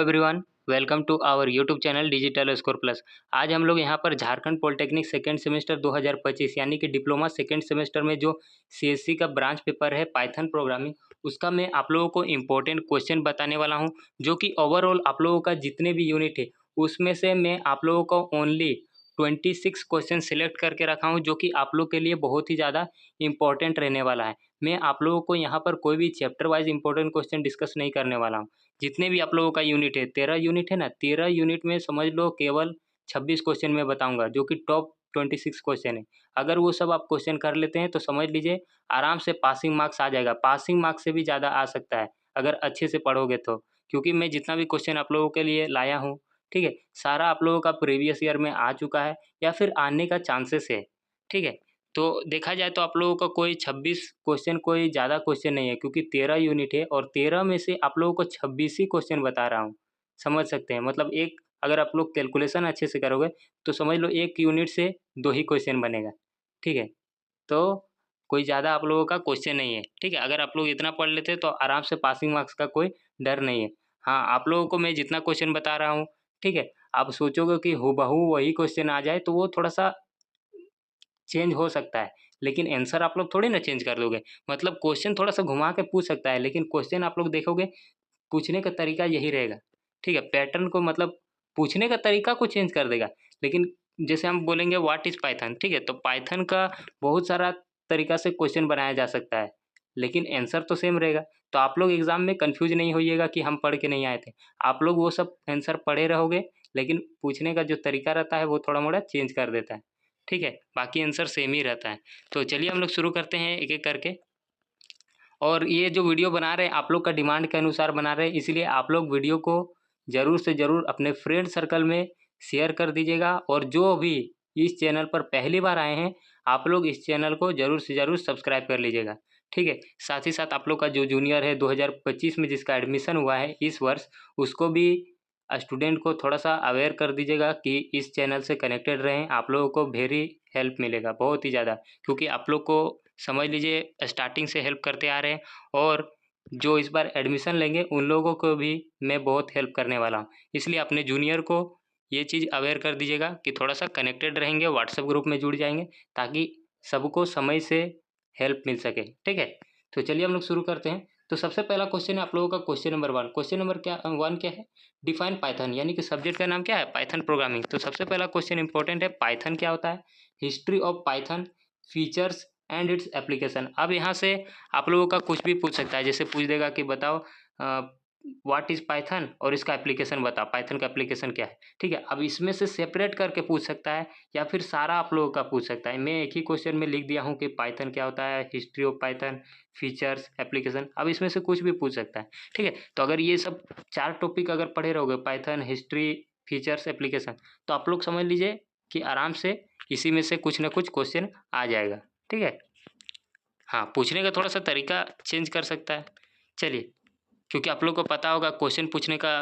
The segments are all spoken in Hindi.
Everyone, welcome to our YouTube channel Digital Score Plus. आज हम लोग यहाँ पर झारखंड पॉलिटेक्निक सेकेंड सेमेस्टर 2025 यानी कि डिप्लोमा सेकेंड सेमेस्टर में जो सीएससी का ब्रांच पेपर है पाइथन प्रोग्रामिंग, उसका मैं आप लोगों को इम्पोर्टेंट क्वेश्चन बताने वाला हूँ, जो कि ओवरऑल आप लोगों का जितने भी यूनिट है उसमें से मैं आप लोगों को ओनली 26 क्वेश्चन सिलेक्ट करके रखा हूँ, जो कि आप लोग के लिए बहुत ही ज़्यादा इंपॉर्टेंट रहने वाला है। मैं आप लोगों को यहाँ पर कोई भी chapter wise important question discuss नहीं करने वाला हूँ। जितने भी आप लोगों का यूनिट है 13 यूनिट है ना, 13 यूनिट में समझ लो केवल 26 क्वेश्चन मैं बताऊंगा, जो कि टॉप 26 क्वेश्चन है। अगर वो सब आप क्वेश्चन कर लेते हैं तो समझ लीजिए आराम से पासिंग मार्क्स आ जाएगा। पासिंग मार्क्स से भी ज़्यादा आ सकता है अगर अच्छे से पढ़ोगे तो, क्योंकि मैं जितना भी क्वेश्चन आप लोगों के लिए लाया हूँ, ठीक है, सारा आप लोगों का प्रीवियस ईयर में आ चुका है या फिर आने का चांसेस है। ठीक है, तो देखा जाए तो आप लोगों का कोई 26 क्वेश्चन कोई ज़्यादा क्वेश्चन नहीं है, क्योंकि 13 यूनिट है और 13 में से आप लोगों को 26 ही क्वेश्चन बता रहा हूँ। समझ सकते हैं, मतलब एक अगर आप लोग कैलकुलेशन अच्छे से करोगे तो समझ लो एक यूनिट से 2 ही क्वेश्चन बनेगा। ठीक है, तो कोई ज़्यादा आप लोगों का क्वेश्चन नहीं है। ठीक है, अगर आप लोग इतना पढ़ लेते तो आराम से पासिंग मार्क्स का कोई डर नहीं है। हाँ, आप लोगों को मैं जितना क्वेश्चन बता रहा हूँ, ठीक है, आप सोचोगे कि हूबहू वही क्वेश्चन आ जाए तो वो थोड़ा-सा चेंज हो सकता है, लेकिन आंसर आप लोग थोड़ी ना चेंज कर दोगे। मतलब क्वेश्चन थोड़ा-सा घुमा के पूछ सकता है, लेकिन क्वेश्चन आप लोग देखोगे पूछने का तरीका यही रहेगा। ठीक है, पैटर्न को मतलब पूछने का तरीका को चेंज कर देगा। लेकिन जैसे हम बोलेंगे व्हाट इज़ पाइथन, ठीक है, तो पाइथन का बहुत सारा तरीका से क्वेश्चन बनाया जा सकता है, लेकिन आंसर तो सेम रहेगा। तो आप लोग एग्ज़ाम में कन्फ्यूज़ नहीं होइएगा कि हम पढ़ के नहीं आए थे। आप लोग वो सब आंसर पढ़े रहोगे, लेकिन पूछने का जो तरीका रहता है वो थोड़ा-मोड़ा चेंज कर देता है। ठीक है, बाकी आंसर सेम ही रहता है। तो चलिए हम लोग शुरू करते हैं एक-एक करके। और ये जो वीडियो बना रहे हैं आप लोग का डिमांड के अनुसार बना रहे हैं, इसलिए आप लोग वीडियो को ज़रूर से ज़रूर अपने फ्रेंड सर्कल में शेयर कर दीजिएगा। और जो भी इस चैनल पर पहली बार आए हैं, आप लोग इस चैनल को ज़रूर से ज़रूर सब्सक्राइब कर लीजिएगा। ठीक है, साथ ही साथ आप लोग का जो जूनियर है 2025 में जिसका एडमिशन हुआ है इस वर्ष, उसको भी स्टूडेंट को थोड़ा-सा अवेयर कर दीजिएगा कि इस चैनल से कनेक्टेड रहें। आप लोगों को वेरी हेल्प मिलेगा, बहुत ही ज़्यादा, क्योंकि आप लोग को समझ लीजिए स्टार्टिंग से हेल्प करते आ रहे हैं, और जो इस बार एडमिशन लेंगे उन लोगों को भी मैं बहुत हेल्प करने वाला हूँ। इसलिए अपने जूनियर को ये चीज़ अवेयर कर दीजिएगा कि थोड़ा-सा कनेक्टेड रहेंगे, व्हाट्सएप ग्रुप में जुड़ जाएँगे, ताकि सबको समय से हेल्प मिल सके। ठीक है? तो चलिए हम लोग शुरू करते हैं। तो सबसे पहला क्वेश्चन है आप लोगों का क्वेश्चन नंबर 1। क्वेश्चन नंबर 1 क्या है? डिफाइन पाइथन, यानी कि सब्जेक्ट का नाम क्या है? Python programming. तो सबसे पहला क्वेश्चन इंपॉर्टेंट है, पाइथन क्या होता है? History of Python, features and its application. अब यहाँ से आप लोगों का कुछ भी पूछ सकता है, जैसे पूछ देगा कि बताओ व्हाट इज़ पाइथन और इसका एप्लीकेशन बताओ, पाइथन का एप्लीकेशन क्या है? ठीक है, अब इसमें से सेपरेट करके पूछ सकता है या फिर सारा आप लोगों का पूछ सकता है। मैं एक ही क्वेश्चन में लिख दिया हूँ कि पाइथन क्या होता है, history of Python, features, application. अब इसमें से कुछ भी पूछ सकता है। ठीक है, तो अगर ये सब 4 टॉपिक अगर पढ़े रहोगे, पाइथन, हिस्ट्री, फीचर्स, एप्लीकेशन, तो आप लोग समझ लीजिए कि आराम से इसी में से कुछ ना कुछ क्वेश्चन आ जाएगा। ठीक है? हाँ, पूछने का थोड़ा-सा तरीका चेंज कर सकता है। चलिए, क्योंकि आप लोग को पता होगा क्वेश्चन पूछने का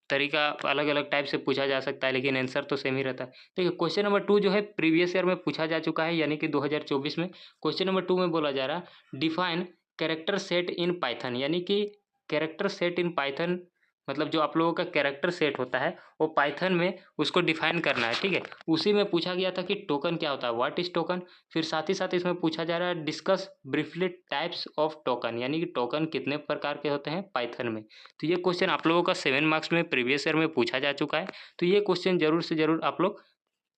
तरीका अलग-अलग टाइप से पूछा जा सकता है, लेकिन आंसर तो सेम ही रहता है। देखिए, क्वेश्चन नंबर 2 जो है प्रीवियस ईयर में पूछा जा चुका है, यानी कि 2024 में। क्वेश्चन नंबर 2 में बोला जा रहा है डिफाइन कैरेक्टर सेट इन पाइथन, यानी कि कैरेक्टर सेट इन पाइथन, मतलब जो आप लोगों का कैरेक्टर सेट होता है वो पाइथन में उसको डिफाइन करना है। ठीक है, उसी में पूछा गया था कि टोकन क्या होता है, व्हाट इज टोकन। फिर साथ ही साथ इसमें पूछा जा रहा है discuss briefly types of token, यानी कि टोकन कितने प्रकार के होते हैं पाइथन में। तो ये क्वेश्चन आप लोगों का 7 मार्क्स में प्रीवियस ईयर में पूछा जा चुका है, तो ये क्वेश्चन जरूर से जरूर आप लोग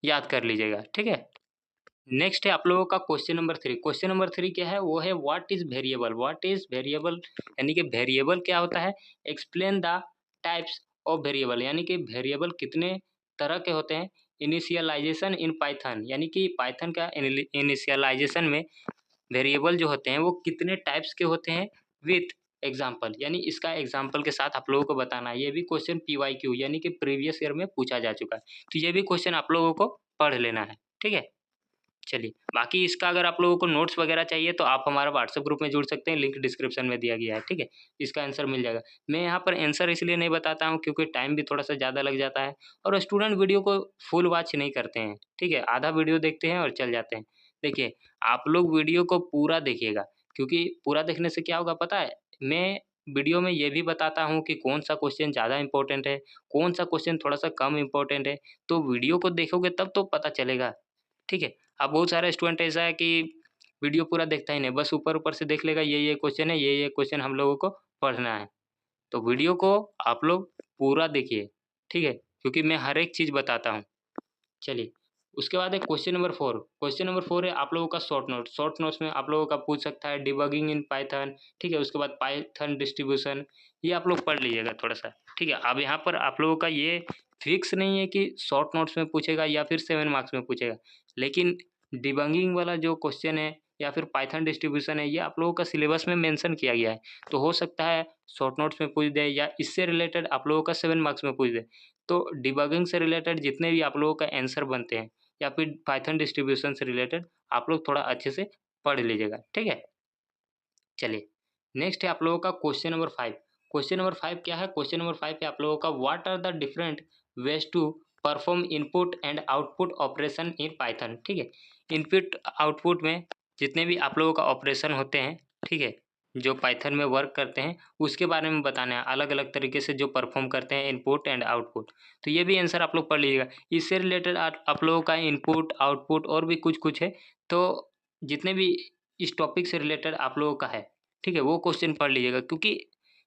याद कर लीजिएगा। ठीक है, नेक्स्ट है आप लोगों का क्वेश्चन नंबर 3। क्वेश्चन नंबर 3 क्या है? वो है what is variable. What is variable, यानी कि वेरिएबल क्या होता है। Explain the types of variable, यानी कि वेरिएबल कितने तरह के होते हैं। इनिशियलाइजेशन इन पाइथन, यानी कि पाइथन का इनिशियलाइजेशन में वेरिएबल जो होते हैं वो कितने टाइप्स के होते हैं विथ एग्जाम्पल, यानी इसका एग्जाम्पल के साथ आप लोगों को बताना है। ये भी क्वेश्चन PYQ यानी कि प्रीवियस ईयर में पूछा जा चुका है, तो ये भी क्वेश्चन आप लोगों को पढ़ लेना है। ठीक है, चलिए, बाकी इसका अगर आप लोगों को नोट्स वगैरह चाहिए तो आप हमारा व्हाट्सएप ग्रुप में जुड़ सकते हैं, लिंक डिस्क्रिप्शन में दिया गया है। ठीक है, इसका आंसर मिल जाएगा। मैं यहाँ पर आंसर इसलिए नहीं बताता हूँ क्योंकि टाइम भी थोड़ा सा ज़्यादा लग जाता है, और स्टूडेंट वीडियो को फुल वॉच नहीं करते हैं। ठीक है, आधा वीडियो देखते हैं और चल जाते हैं। देखिए, आप लोग वीडियो को पूरा देखिएगा, क्योंकि पूरा देखने से क्या होगा पता है, मैं वीडियो में ये भी बताता हूँ कि कौन सा क्वेश्चन ज़्यादा इम्पोर्टेंट है, कौन सा क्वेश्चन थोड़ा-सा कम इम्पोर्टेंट है, तो वीडियो को देखोगे तब तो पता चलेगा, ठीक है? अब बहुत सारा स्टूडेंट ऐसा है कि वीडियो पूरा देखता ही नहीं, बस ऊपर-ऊपर से देख लेगा ये क्वेश्चन है, ये क्वेश्चन हम लोगों को पढ़ना है। तो वीडियो को आप लोग पूरा देखिए, ठीक है? क्योंकि मैं हर एक चीज़ बताता हूँ। चलिए, उसके बाद है क्वेश्चन नंबर 4। क्वेश्चन नंबर 4 है आप लोगों का शॉर्ट नोट। शॉर्ट नोट्स में आप लोगों का पूछ सकता है डिबगिंग इन पाइथन, ठीक है? उसके बाद पाइथन डिस्ट्रीब्यूशन, ये आप लोग पढ़ लीजिएगा थोड़ा-सा, ठीक है? अब यहाँ पर आप लोगों का ये फिक्स नहीं है कि शॉर्ट नोट्स में पूछेगा या फिर 7 मार्क्स में पूछेगा। लेकिन डिबगिंग वाला जो क्वेश्चन है या फिर पाइथन डिस्ट्रीब्यूशन है, ये आप लोगों का सिलेबस में मेंशन किया गया है। तो हो सकता है शॉर्ट नोट्स में पूछ दे या इससे रिलेटेड आप लोगों का 7 मार्क्स में पूछ दे। तो डिबगिंग से रिलेटेड जितने भी आप लोगों का आंसर बनते हैं या फिर पाइथन डिस्ट्रीब्यूशन से रिलेटेड आप लोग थोड़ा अच्छे से पढ़ लीजिएगा, ठीक है? चलिए, नेक्स्ट है आप लोगों का क्वेश्चन नंबर 5। क्वेश्चन नंबर 5 क्या है? क्वेश्चन नंबर 5 है आप लोगों का what are the different ways to perform input and output operation in Python, ठीक है? इनपुट आउटपुट में जितने भी आप लोगों का ऑपरेशन होते हैं, ठीक है? जो पाइथन में वर्क करते हैं, उसके बारे में बताना है, अलग-अलग तरीके से जो परफॉर्म करते हैं इनपुट एंड आउटपुट। तो ये भी आंसर आप लोग पढ़ लीजिएगा। इससे रिलेटेड आप लोगों का इनपुट, आउटपुट और भी कुछ-कुछ है, तो जितने भी इस टॉपिक से रिलेटेड आप लोगों का है, ठीक है? वो क्वेश्चन पढ़ लीजिएगा क्योंकि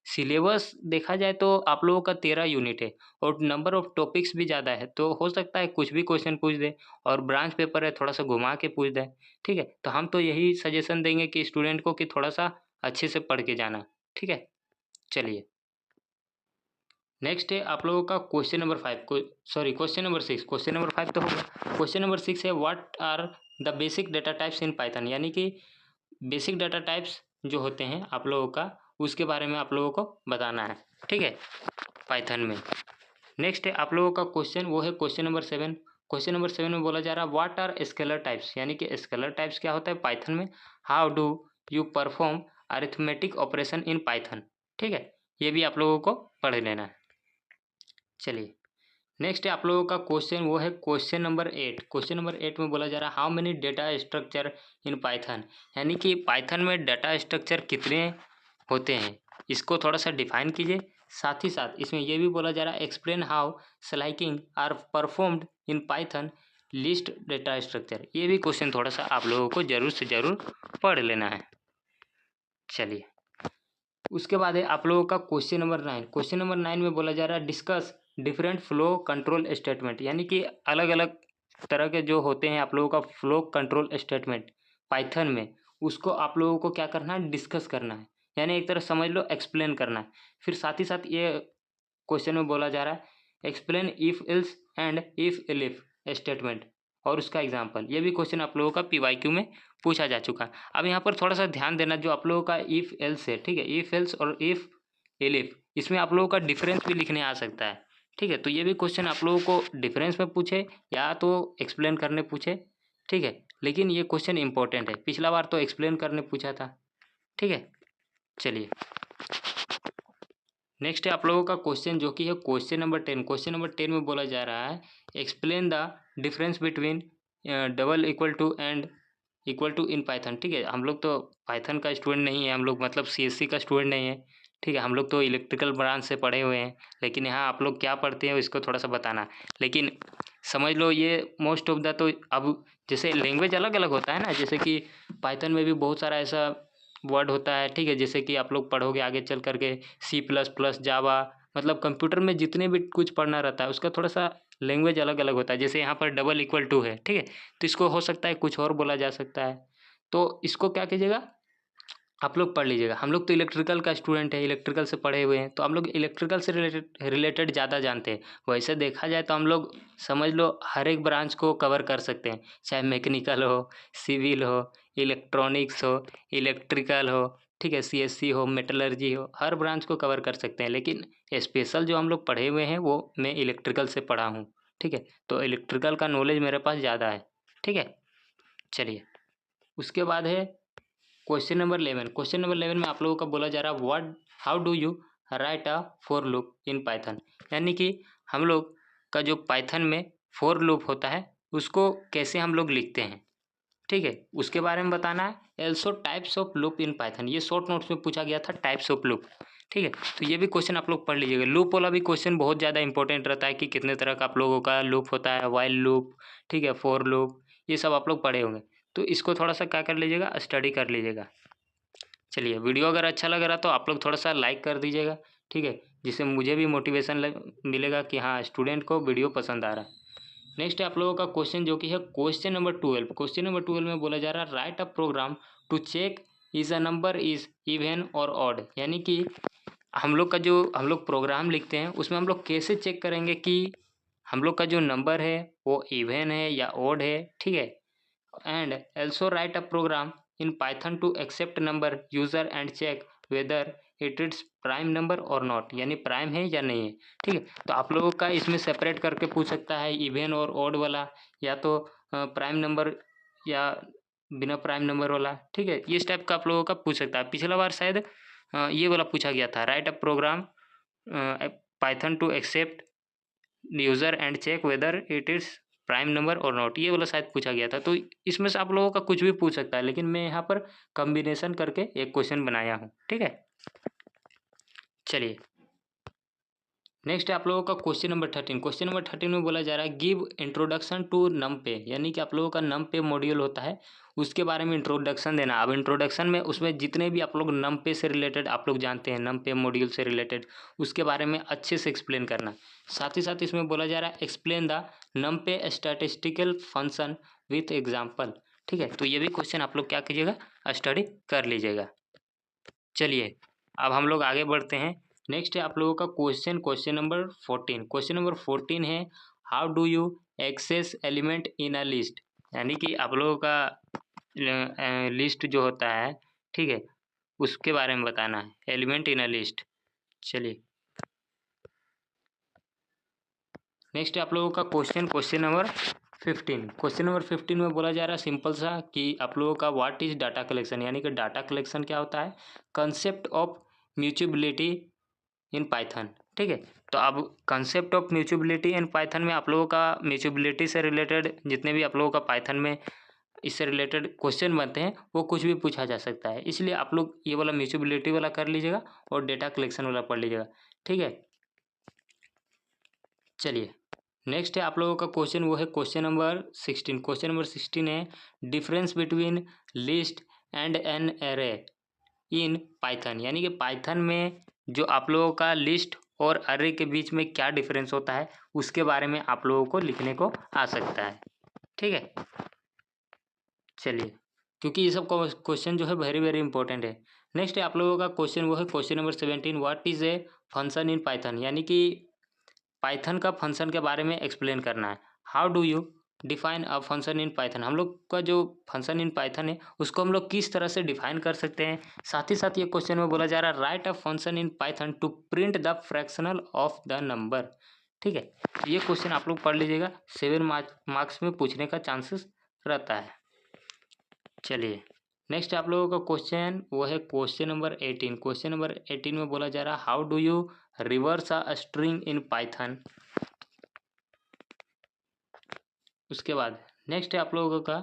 सिलेबस देखा जाए तो आप लोगों का 13 यूनिट है और नंबर ऑफ टॉपिक्स भी ज़्यादा है, तो हो सकता है कुछ भी क्वेश्चन पूछ दे और ब्रांच पेपर है थोड़ा-सा घुमा के पूछ दे, ठीक है? तो हम तो यही सजेशन देंगे कि स्टूडेंट को कि थोड़ा-सा अच्छे से पढ़ के जाना, ठीक है? चलिए, नेक्स्ट है आप लोगों का question number 5 question number 6। Question number 5 तो हो गया। क्वेश्चन नंबर 6 है what are the basic data types in Python, यानी कि बेसिक डाटा टाइप्स जो होते हैं आप लोगों का, उसके बारे में आप लोगों को बताना है, ठीक है? पाइथन में। नेक्स्ट है आप लोगों का क्वेश्चन, वो है क्वेश्चन नंबर 7। क्वेश्चन नंबर 7 में बोला जा रहा है व्हाट आर स्केलर टाइप्स, यानी कि स्केलर टाइप्स क्या होता है पाइथन में? How do you perform arithmetic operation in Python, ठीक है? ये भी आप लोगों को पढ़ लेना है। चलिए, नेक्स्ट है आप लोगों का क्वेश्चन, वो है क्वेश्चन नंबर 8। क्वेश्चन नंबर 8 में बोला जा रहा है how many data structure in Python, यानी कि पाइथन में डाटा स्ट्रक्चर कितने होते हैं, इसको थोड़ा सा डिफाइन कीजिए। साथ ही साथ इसमें ये भी बोला जा रहा है explain how slicing are performed in Python list data structure, ये भी क्वेश्चन थोड़ा सा आप लोगों को ज़रूर से ज़रूर पढ़ लेना है। चलिए, उसके बाद है आप लोगों का क्वेश्चन नंबर 9। क्वेश्चन नंबर 9 में बोला जा रहा है discuss different flow control statement, यानी कि अलग-अलग तरह के जो होते हैं आप लोगों का फ्लो कंट्रोल स्टेटमेंट पाइथन में, उसको आप लोगों को क्या करना है? डिस्कस करना है, यानी एक तरह समझ लो एक्सप्लेन करना है। फिर साथ ही साथ ये क्वेश्चन में बोला जा रहा है explain if else and if elif statement और उसका एग्जाम्पल, ये भी क्वेश्चन आप लोगों का पीवाईक्यू में पूछा जा चुका है। अब यहाँ पर थोड़ा सा ध्यान देना, जो आप लोगों का इफ एल्स है, ठीक है? इफ एल्स और इफ एलिफ, इसमें आप लोगों का डिफरेंस भी लिखने आ सकता है, ठीक है? तो ये भी क्वेश्चन आप लोगों को डिफरेंस में पूछे या तो एक्सप्लेन करने पूछे, ठीक है? लेकिन ये क्वेश्चन इंपॉर्टेंट है, पिछला बार तो एक्सप्लेन करने पूछा था, ठीक है? चलिए, नेक्स्ट है आप लोगों का क्वेश्चन जो कि है क्वेश्चन नंबर 10। क्वेश्चन नंबर 10 में बोला जा रहा है explain the difference between double equal to and equal to in Python, ठीक है? हम लोग तो पाइथन का स्टूडेंट नहीं है, हम लोग मतलब सीएससी का स्टूडेंट नहीं है, ठीक है? हम लोग तो इलेक्ट्रिकल ब्रांच से पढ़े हुए हैं, लेकिन यहाँ आप लोग क्या पढ़ते हैं इसको थोड़ा सा बताना। लेकिन समझ लो ये मोस्ट ऑफ द, तो अब जैसे लैंग्वेज अलग अलग होता है ना, जैसे कि पाइथन में भी बहुत सारा ऐसा वर्ड होता है, ठीक है? जैसे कि आप लोग पढ़ोगे आगे चल करके सी प्लस प्लस जावा, मतलब कंप्यूटर में जितने भी कुछ पढ़ना रहता है उसका थोड़ा सा लैंग्वेज अलग अलग होता है। जैसे यहाँ पर डबल इक्वल टू है, ठीक है? तो इसको हो सकता है कुछ और बोला जा सकता है, तो इसको क्या कीजिएगा आप लोग पढ़ लीजिएगा। हम लोग तो इलेक्ट्रिकल का स्टूडेंट है, इलेक्ट्रिकल से पढ़े हुए हैं, तो हम लोग इलेक्ट्रिकल से रिलेटेड ज़्यादा जानते हैं। वैसे देखा जाए तो हम लोग समझ लो हर एक ब्रांच को कवर कर सकते हैं, चाहे मैकेनिकल हो, सिविल हो, इलेक्ट्रॉनिक्स हो, इलेक्ट्रिकल हो, ठीक है? सीएससी हो, मेटलर्जी हो, हर ब्रांच को कवर कर सकते हैं। लेकिन स्पेशल जो हम लोग पढ़े हुए हैं वो मैं इलेक्ट्रिकल से पढ़ा हूँ, ठीक है? तो इलेक्ट्रिकल का नॉलेज मेरे पास ज़्यादा है, ठीक है? चलिए, उसके बाद है क्वेश्चन नंबर 11। क्वेश्चन नंबर 11 में आप लोगों का बोला जा रहा है what how do you right a for loop in Python, यानी कि हम लोग का जो पाइथन में फॉर लूप होता है उसको कैसे हम लोग लिखते हैं, ठीक है, उसके बारे में बताना है। Also types of loop in Python, ये शॉर्ट नोट्स में पूछा गया था, टाइप्स ऑफ लूप। ठीक है, तो ये भी क्वेश्चन आप लोग पढ़ लीजिएगा। लूप वाला भी क्वेश्चन बहुत ज़्यादा इंपॉर्टेंट रहता है कि कितने तरह का आप लोगों का लूप होता है, वाइल लूप, ठीक है, फॉर लूप, ये सब आप लोग पढ़े होंगे। तो इसको थोड़ा सा क्या कर लीजिएगा, स्टडी कर लीजिएगा। चलिए, वीडियो अगर अच्छा लग रहा तो आप लोग थोड़ा सा लाइक कर दीजिएगा, ठीक है, जिससे मुझे भी मोटिवेशन मिलेगा कि हाँ स्टूडेंट को वीडियो पसंद आ रहा है। नेक्स्ट है आप लोगों का क्वेश्चन जो कि है क्वेश्चन नंबर 12। क्वेश्चन नंबर 12 में बोला जा रहा है write a program to check is a number is even or odd. यानी कि हम लोग का जो हम लोग प्रोग्राम लिखते हैं उसमें हम लोग कैसे चेक करेंगे कि हम लोग का जो नंबर है वो इवन है या ऑड है, ठीक है। And also write a program in Python to accept number user and check whether it is prime number or not, यानी प्राइम है या नहीं है, ठीक है। तो आप लोगों का इसमें सेपरेट करके पूछ सकता है इवन और ऑड वाला, या तो प्राइम नंबर या बिना प्राइम नंबर वाला, ठीक है। इस टाइप का आप लोगों का पूछ सकता है। पिछला बार शायद ये वाला पूछा गया था, write a program Python to accept user and check whether it is prime number or not, ये वाला शायद पूछा गया था। तो इसमें से आप लोगों का कुछ भी पूछ सकता है, लेकिन मैं यहाँ पर कॉम्बिनेशन करके एक क्वेश्चन बनाया हूँ, ठीक है। चलिए, नेक्स्ट है आप लोगों का क्वेश्चन नंबर 13। क्वेश्चन नंबर 13 में बोला जा रहा है गिव इंट्रोडक्शन टू नमपे, यानी कि आप लोगों का नमपे मॉड्यूल होता है उसके बारे में इंट्रोडक्शन देना। अब इंट्रोडक्शन में उसमें जितने भी आप लोग नमपे से रिलेटेड आप लोग जानते हैं, नमपे मॉड्यूल से रिलेटेड, उसके बारे में अच्छे से एक्सप्लेन करना। साथ ही साथ इसमें बोला जा रहा है explain the NumPy statistical function with example, ठीक है। तो ये भी क्वेश्चन आप लोग क्या कीजिएगा, स्टडी कर लीजिएगा। चलिए, अब हम लोग आगे बढ़ते हैं। नेक्स्ट है आप लोगों का क्वेश्चन नंबर 14। क्वेश्चन नंबर 14 है how do you access element in a list, यानी कि आप लोगों का लिस्ट जो होता है, ठीक है, उसके बारे में बताना है, एलिमेंट इन अ लिस्ट। चलिए, नेक्स्ट है आप लोगों का क्वेश्चन नंबर 15। क्वेश्चन नंबर 15 में बोला जा रहा है सिंपल सा कि आप लोगों का व्हाट इज डाटा कलेक्शन, यानी कि डाटा कलेक्शन क्या होता है, कंसेप्ट ऑफ म्यूचुबिलिटी इन पाइथन, ठीक है। तो अब कंसेप्ट ऑफ म्यूचुबिलिटी इन पाइथन में आप लोगों का म्यूचुबिलिटी से रिलेटेड जितने भी आप लोगों का पाइथन में इससे रिलेटेड क्वेश्चन बनते हैं वो कुछ भी पूछा जा सकता है, इसलिए आप लोग ये वाला म्यूचुबिलिटी वाला कर लीजिएगा और डेटा कलेक्शन वाला पढ़ लीजिएगा, ठीक है। चलिए, नेक्स्ट है आप लोगों का क्वेश्चन, वो है क्वेश्चन नंबर 16। क्वेश्चन नंबर 16 है difference between list and an array in Python, यानी कि पाइथन में जो आप लोगों का लिस्ट और अरे के बीच में क्या डिफरेंस होता है उसके बारे में आप लोगों को लिखने को आ सकता है, ठीक है। चलिए, क्योंकि ये सब क्वेश्चन जो है वेरी वेरी इंपॉर्टेंट है। नेक्स्ट है आप लोगों का क्वेश्चन, वो है question number 17 what is a function in Python, यानी कि पाइथन का फंक्शन के बारे में एक्सप्लेन करना है। How do you define a function in Python, हम लोग का जो फंक्शन इन पाइथन है उसको हम लोग किस तरह से डिफाइन कर सकते हैं। साथ ही साथ ये क्वेश्चन में बोला जा रहा है write a function in Python to print the fractional of the number, ठीक है। ये क्वेश्चन आप लोग पढ़ लीजिएगा, 7 मार्क्स में पूछने का चांसेस रहता है। चलिए, नेक्स्ट आप लोगों का क्वेश्चन, वो है क्वेश्चन नंबर 18। क्वेश्चन नंबर 18 में बोला जा रहा है how do you reverse a string in Python. उसके बाद नेक्स्ट है आप लोगों का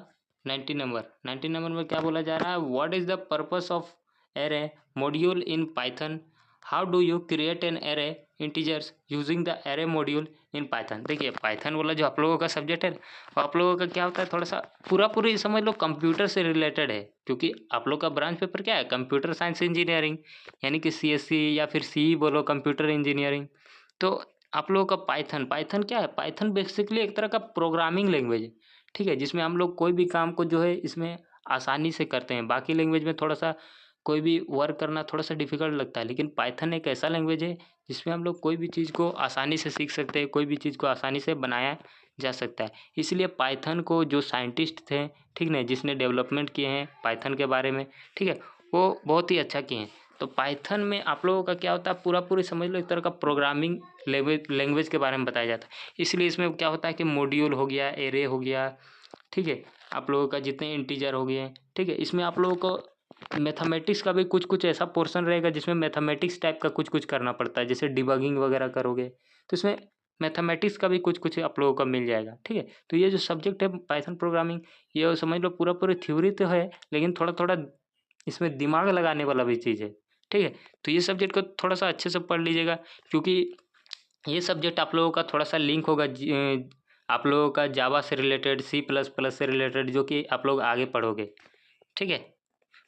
19 नंबर में क्या बोला जा रहा है what is the purpose of array module in Python, how do you create an array integers using the array module in Python. देखिए, पाइथन वाला जो आप लोगों का सब्जेक्ट है वो आप लोगों का क्या होता है, थोड़ा सा पूरी समझ लो कंप्यूटर से रिलेटेड है, क्योंकि आप लोग का ब्रांच पेपर क्या है, कंप्यूटर साइंस इंजीनियरिंग, यानी कि CSC या फिर CE बोलो, कंप्यूटर इंजीनियरिंग। तो आप लोगों का पाइथन क्या है, पाइथन बेसिकली एक तरह का प्रोग्रामिंग लैंग्वेज है, ठीक है, जिसमें हम लोग कोई भी काम को जो है इसमें आसानी से करते हैं। बाकी लैंग्वेज में थोड़ा सा कोई भी वर्क करना थोड़ा सा डिफिकल्ट लगता है, लेकिन पाइथन एक ऐसा लैंग्वेज है जिसमें हम लोग कोई भी चीज़ को आसानी से सीख सकते हैं, कोई भी चीज़ को आसानी से बनाया जा सकता है। इसलिए पाइथन को जो साइंटिस्ट थे, ठीक ना, जिसने डेवलपमेंट किए हैं पाइथन के बारे में, ठीक है, वो बहुत ही अच्छा किए हैं। तो पाइथन में आप लोगों का क्या होता है, पूरी समझ लो एक तरह का प्रोग्रामिंग लैंग्वेज के बारे में बताया जाता है। इसलिए इसमें क्या होता है कि मॉड्यूल हो गया, एरे हो गया, ठीक है, आप लोगों का जितने इंटीजर हो गए, ठीक है, इसमें आप लोगों को मैथमेटिक्स का भी कुछ ऐसा पोर्शन रहेगा जिसमें मैथमेटिक्स टाइप का कुछ करना पड़ता है, जैसे डिबगिंग वगैरह करोगे तो इसमें मैथमेटिक्स का भी कुछ कुछ आप लोगों को मिल जाएगा, ठीक है। तो ये जो सब्जेक्ट है पाइथन प्रोग्रामिंग, ये समझ लो पूरा पूरी थ्योरी तो है, लेकिन थोड़ा थोड़ा इसमें दिमाग लगाने वाला भी चीज़ है, ठीक है। तो ये सब्जेक्ट को थोड़ा सा अच्छे से पढ़ लीजिएगा, क्योंकि ये सब्जेक्ट आप लोगों का थोड़ा सा लिंक होगा आप लोगों का जावा से रिलेटेड, C++ से रिलेटेड, जो कि आप लोग आगे पढ़ोगे, ठीक है।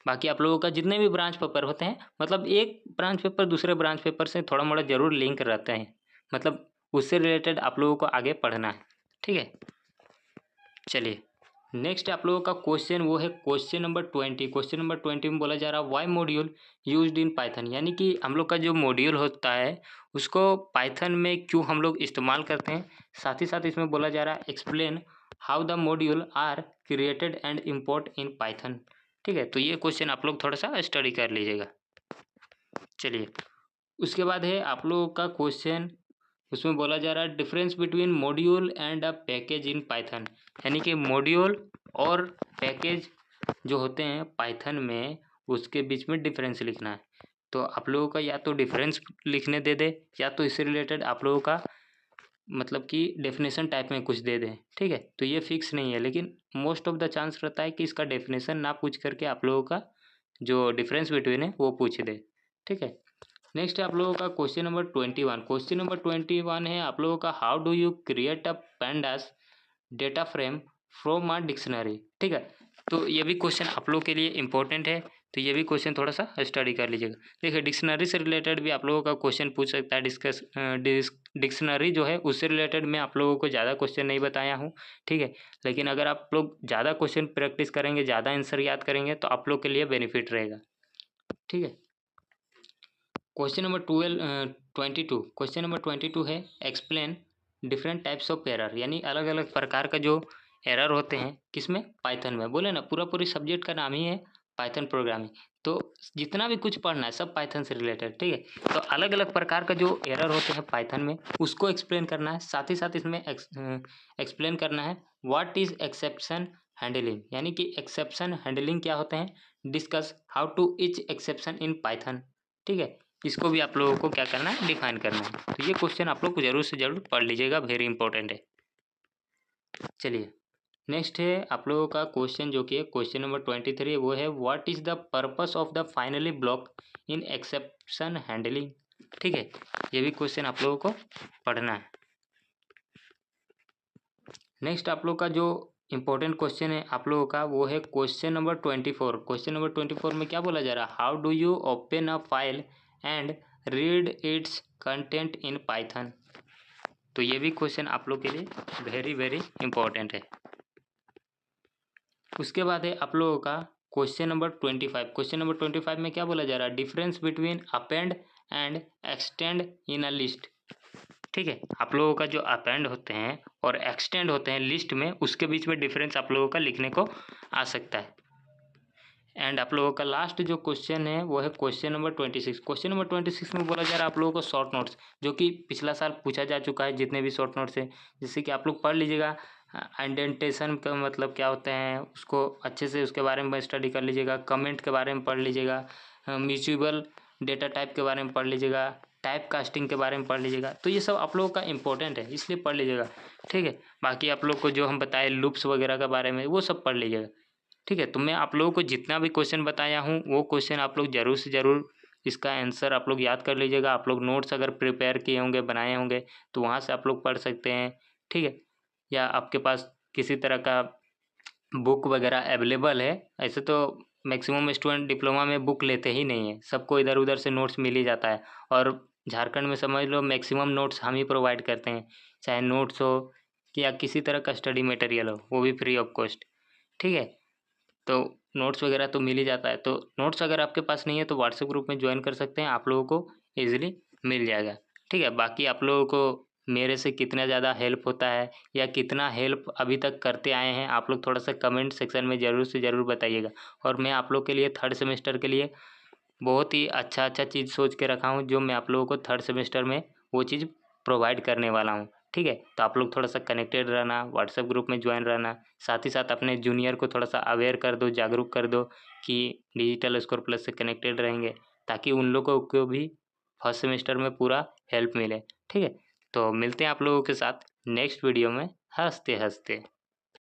बाकी आप लोगों का जितने भी ब्रांच पेपर होते हैं, मतलब एक ब्रांच पेपर दूसरे ब्रांच पेपर से थोड़ा मोड़ा जरूर लिंक रहते हैं, मतलब उससे रिलेटेड आप लोगों को आगे पढ़ना है, ठीक है। चलिए नेक्स्ट आप लोगों का क्वेश्चन वो है क्वेश्चन नंबर 20। क्वेश्चन नंबर 20 में बोला जा रहा है why module used in Python, यानी कि हम लोग का जो मॉड्यूल होता है उसको पाइथन में क्यों हम लोग इस्तेमाल करते हैं। साथ ही साथ इसमें बोला जा रहा है explain how the module are created and import in Python, ठीक है। तो ये क्वेश्चन आप लोग थोड़ा सा स्टडी कर लीजिएगा। चलिए उसके बाद है आप लोगों का क्वेश्चन, उसमें बोला जा रहा है difference between module and a package in Python, यानी कि मॉड्यूल और पैकेज जो होते हैं पाइथन में उसके बीच में डिफरेंस लिखना है। तो आप लोगों का या तो डिफरेंस लिखने दे दे, या तो इससे रिलेटेड आप लोगों का मतलब कि डेफिनेशन टाइप में कुछ दे दें, ठीक है। तो ये फिक्स नहीं है, लेकिन मोस्ट ऑफ द चांस रहता है कि इसका डेफिनेशन ना पूछ करके आप लोगों का जो डिफरेंस बिटवीन है वो पूछ दे, ठीक है। नेक्स्ट है आप लोगों का क्वेश्चन नंबर 21। क्वेश्चन नंबर 21 है आप लोगों का how do you create a pandas data frame from a dictionary, ठीक है। तो ये भी क्वेश्चन आप लोगों के लिए इंपॉर्टेंट है, तो ये भी क्वेश्चन थोड़ा सा स्टडी कर लीजिएगा। देखिए डिक्शनरी से रिलेटेड भी आप लोगों का क्वेश्चन पूछ सकता है। डिक्शनरी जो है उससे रिलेटेड मैं आप लोगों को ज़्यादा क्वेश्चन नहीं बताया हूँ, ठीक है। लेकिन अगर आप लोग ज़्यादा क्वेश्चन प्रैक्टिस करेंगे, ज़्यादा आंसर याद करेंगे, तो आप लोग के लिए बेनिफिट रहेगा, ठीक है। क्वेश्चन नंबर 22 क्वेश्चन नंबर 22 है explain different types of error, यानी अलग अलग प्रकार का जो एरर होते हैं किसमें, पाइथन में। बोले ना पूरा पूरी सब्जेक्ट का नाम ही है पाइथन प्रोग्रामिंग, तो जितना भी कुछ पढ़ना है सब पाइथन से रिलेटेड, ठीक है। तो अलग अलग प्रकार का जो एरर होते हैं पाइथन में उसको एक्सप्लेन करना है। साथ ही साथ इसमें एक्सप्लेन करना है व्हाट इज एक्सेप्शन हैंडलिंग, यानी कि एक्सेप्शन हैंडलिंग क्या होते हैं, discuss how to each exception in Python, ठीक है। इसको भी आप लोगों को क्या करना है, डिफाइन करना है। तो ये क्वेश्चन आप लोग जरूर से जरूर पढ़ लीजिएगा, वेरी इंपॉर्टेंट है। चलिए नेक्स्ट है आप लोगों का क्वेश्चन जो कि है क्वेश्चन नंबर 23, वो है what is the purpose of the finally block in exception handling, ठीक है। ये भी क्वेश्चन आप लोगों को पढ़ना है। नेक्स्ट आप लोग का जो इंपॉर्टेंट क्वेश्चन है आप लोगों का वो है क्वेश्चन नंबर 24। क्वेश्चन नंबर 24 में क्या बोला जा रहा है, how do you open a file and read it's content in Python. तो ये भी क्वेश्चन आप लोग के लिए वेरी वेरी इंपॉर्टेंट है। उसके बाद है आप लोगों का क्वेश्चन नंबर 25। क्वेश्चन नंबर 25 में क्या बोला जा रहा है, difference between append and extend in a list, ठीक है। आप लोगों का जो अपेंड होते हैं और एक्सटेंड होते हैं लिस्ट में, उसके बीच में डिफरेंस आप लोगों का लिखने को आ सकता है। एंड आप लोगों का लास्ट जो क्वेश्चन है वो है क्वेश्चन नंबर 26। क्वेश्चन नंबर 26 में बोला जा रहा है आप लोगों को शॉर्ट नोट्स, जो कि पिछला साल पूछा जा चुका है, जितने भी शॉर्ट नोट्स हैं, जिससे कि आप लोग पढ़ लीजिएगा। इंडेंटेशन का मतलब क्या होते हैं उसको अच्छे से उसके बारे में स्टडी कर लीजिएगा, कमेंट के बारे में पढ़ लीजिएगा, म्यूचुअल डेटा टाइप के बारे में पढ़ लीजिएगा, टाइप कास्टिंग के बारे में पढ़ लीजिएगा। तो ये सब आप लोगों का इंपॉर्टेंट है, इसलिए पढ़ लीजिएगा, ठीक है। बाकी आप लोग को जो हम बताए लूप्स वगैरह के बारे में वो सब पढ़ लीजिएगा, ठीक है। तो मैं आप लोगों को जितना भी क्वेश्चन बताया हूँ वो क्वेश्चन आप लोग ज़रूर से ज़रूर इसका आंसर आप लोग याद कर लीजिएगा। आप लोग नोट्स अगर प्रिपेयर किए होंगे, बनाए होंगे, तो वहाँ से आप लोग पढ़ सकते हैं, ठीक है। या आपके पास किसी तरह का बुक वगैरह अवेलेबल है, ऐसे तो मैक्सिमम स्टूडेंट डिप्लोमा में बुक लेते ही नहीं है, सबको इधर उधर से नोट्स मिल ही जाता है। और झारखंड में समझ लो मैक्सिमम नोट्स हम ही प्रोवाइड करते हैं, चाहे नोट्स हो या किसी तरह का स्टडी मटेरियल हो, वो भी फ्री ऑफ कॉस्ट, ठीक है। तो नोट्स वगैरह तो मिल ही जाता है। तो नोट्स अगर आपके पास नहीं है तो व्हाट्सएप ग्रुप में ज्वाइन कर सकते हैं, आप लोगों को ईजिली मिल जाएगा, ठीक है। बाकी आप लोगों को मेरे से कितना ज़्यादा हेल्प होता है या कितना हेल्प अभी तक करते आए हैं, आप लोग थोड़ा सा कमेंट सेक्शन में ज़रूर से ज़रूर बताइएगा। और मैं आप लोग के लिए थर्ड सेमेस्टर के लिए बहुत ही अच्छा अच्छा चीज़ सोच के रखा हूँ, जो मैं आप लोगों को थर्ड सेमेस्टर में वो चीज़ प्रोवाइड करने वाला हूँ, ठीक है। तो आप लोग थोड़ा सा कनेक्टेड रहना, व्हाट्सएप ग्रुप में ज्वाइन रहना, साथ ही साथ अपने जूनियर को थोड़ा सा अवेयर कर दो, जागरूक कर दो कि डिजिटल स्कोर प्लस से कनेक्टेड रहेंगे, ताकि उन लोगों को भी फर्स्ट सेमेस्टर में पूरा हेल्प मिले, ठीक है। तो मिलते हैं आप लोगों के साथ नेक्स्ट वीडियो में हंसते हंसते।